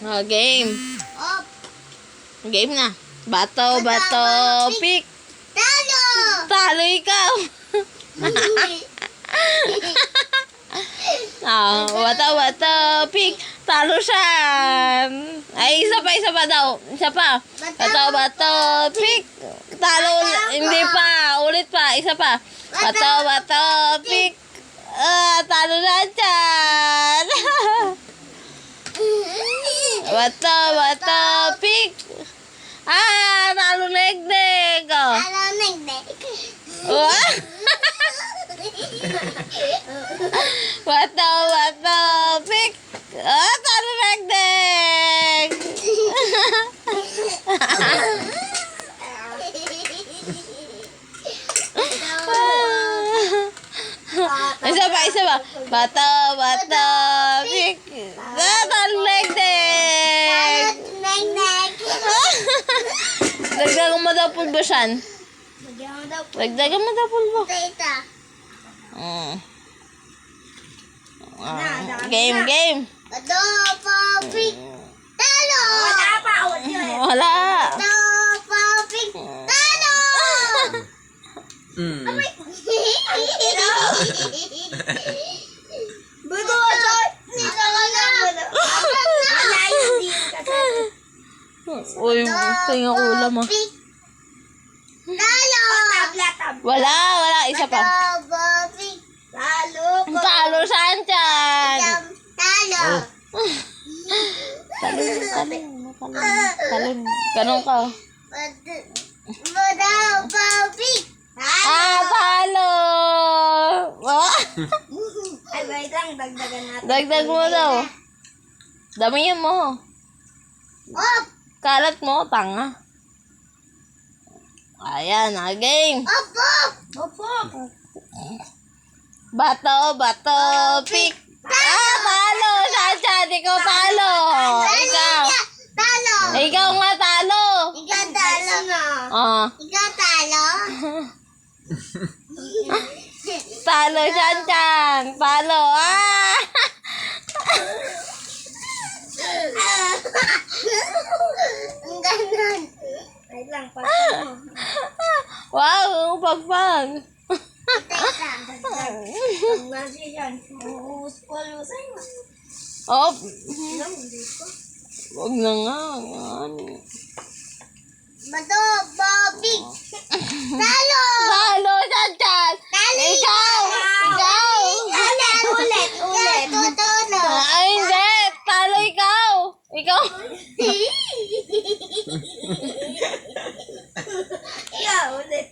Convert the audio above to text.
Game. Op. Game na. Bato, pick. Talo! Talo ikaw. Bato, pick. Talo siya. Ay, isa pa daw. Isa pa. Bato, pick. Talo. Hindi pa. Ulit pa. Isa pa. Bato, pick. Talo na dyan. Bato, pick. Talo negdeg. Talo nagdeg. Bato, pick. Talo negdeg. Isa pa. Bato, pick. Talo negdeg. Nagdeg. Dagdagan mo daw pulbo siyan. Dagdagan mo daw pulbo. Tita. Game. Bato, pick. Talo! Wala. Bato, pick. Talo! Buto! Nito ka na! Uy, tingnan ko ulam ah. Pick. Talo! Wala. Isa pa. Bato, pick. Talo saan dyan? Talo! Talon. Ganun ka. Bato, pick. Talo! Ay, wait lang. Dagdagan natin. Dagdag mo daw. Damihan mo. Op! Kalat mo, tanga. Ayan, game. Op! Bato, pick. Talo! Saan? Ikaw talo. Talo! Ikaw nga talo. Ikaw talo. Ikaw talo. Talo dyan. Talo. Ang ganon. Wait lang, Wow, pagpag. Oh, wag na nga. Bato, Bobby. Talo! Talo dyan. Talo! Ikaw. Ulit. Tutulo. Ay, hindi. Talo ikaw. Ikaw. Ulit.